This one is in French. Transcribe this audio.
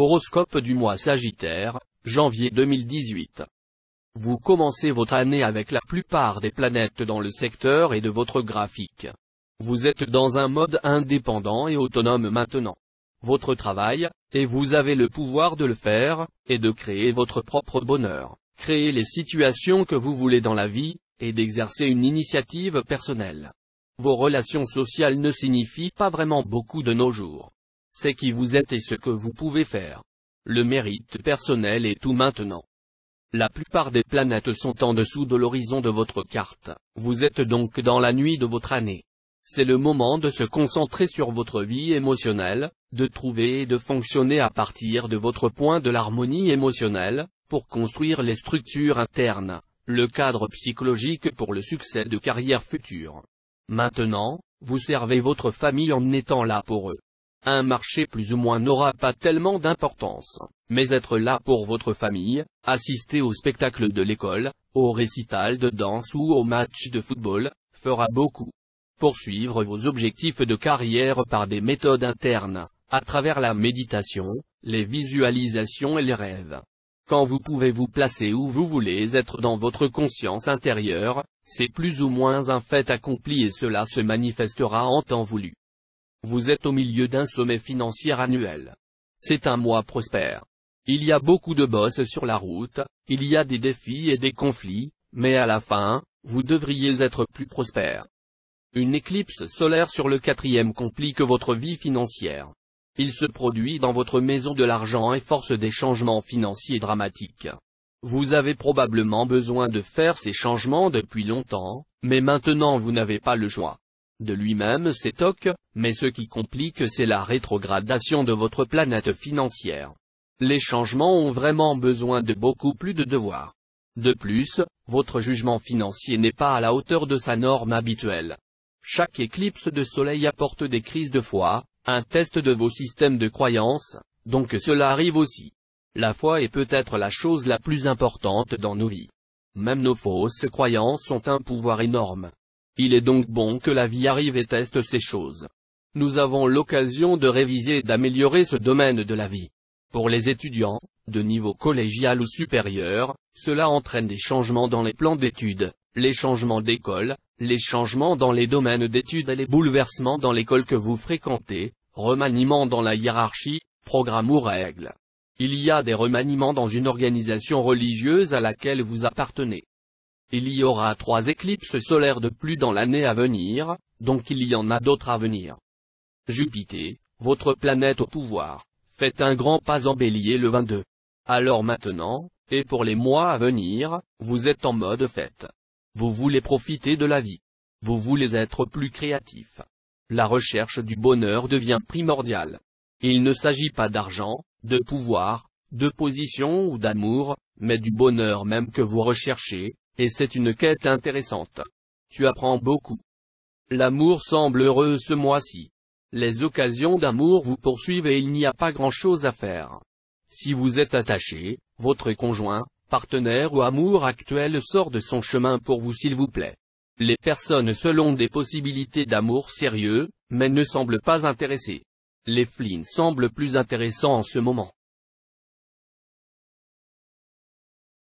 Horoscope du mois Sagittaire, janvier 2018. Vous commencez votre année avec la plupart des planètes dans le secteur et de votre graphique. Vous êtes dans un mode indépendant et autonome maintenant. Votre travail, et vous avez le pouvoir de le faire, est de créer votre propre bonheur, créer les situations que vous voulez dans la vie, et d'exercer une initiative personnelle. Vos relations sociales ne signifient pas vraiment beaucoup de nos jours. C'est qui vous êtes et ce que vous pouvez faire. Le mérite personnel est tout maintenant. La plupart des planètes sont en dessous de l'horizon de votre carte. Vous êtes donc dans la nuit de votre année. C'est le moment de se concentrer sur votre vie émotionnelle, de trouver et de fonctionner à partir de votre point de l'harmonie émotionnelle, pour construire les structures internes, le cadre psychologique pour le succès de carrière future. Maintenant, vous servez votre famille en étant là pour eux. Un marché plus ou moins n'aura pas tellement d'importance, mais être là pour votre famille, assister au spectacle de l'école, au récital de danse ou au match de football, fera beaucoup. Poursuivre vos objectifs de carrière par des méthodes internes, à travers la méditation, les visualisations et les rêves. Quand vous pouvez vous placer où vous voulez être dans votre conscience intérieure, c'est plus ou moins un fait accompli et cela se manifestera en temps voulu. Vous êtes au milieu d'un sommet financier annuel. C'est un mois prospère. Il y a beaucoup de bosses sur la route, il y a des défis et des conflits, mais à la fin, vous devriez être plus prospère. Une éclipse solaire sur le 4e complique votre vie financière. Il se produit dans votre maison de l'argent et force des changements financiers dramatiques. Vous avez probablement besoin de faire ces changements depuis longtemps, mais maintenant vous n'avez pas le choix. De lui-même c'est toc, mais ce qui complique c'est la rétrogradation de votre planète financière. Les changements ont vraiment besoin de beaucoup plus de devoirs. De plus, votre jugement financier n'est pas à la hauteur de sa norme habituelle. Chaque éclipse de soleil apporte des crises de foi, un test de vos systèmes de croyances, donc cela arrive aussi. La foi est peut-être la chose la plus importante dans nos vies. Même nos fausses croyances ont un pouvoir énorme. Il est donc bon que la vie arrive et teste ces choses. Nous avons l'occasion de réviser et d'améliorer ce domaine de la vie. Pour les étudiants, de niveau collégial ou supérieur, cela entraîne des changements dans les plans d'études, les changements d'école, les changements dans les domaines d'études et les bouleversements dans l'école que vous fréquentez, remaniements dans la hiérarchie, programmes ou règles. Il y a des remaniements dans une organisation religieuse à laquelle vous appartenez. Il y aura 3 éclipses solaires de plus dans l'année à venir, donc il y en a d'autres à venir. Jupiter, votre planète au pouvoir, fait un grand pas en Bélier le 22. Alors maintenant, et pour les mois à venir, vous êtes en mode fête. Vous voulez profiter de la vie. Vous voulez être plus créatif. La recherche du bonheur devient primordiale. Il ne s'agit pas d'argent, de pouvoir, de position ou d'amour, mais du bonheur même que vous recherchez, et c'est une quête intéressante. Tu apprends beaucoup. L'amour semble heureux ce mois-ci. Les occasions d'amour vous poursuivent et il n'y a pas grand-chose à faire. Si vous êtes attaché, votre conjoint, partenaire ou amour actuel sort de son chemin pour vous s'il vous plaît. Les personnes seules ont des possibilités d'amour sérieux, mais ne semblent pas intéressées. Les flins semblent plus intéressants en ce moment.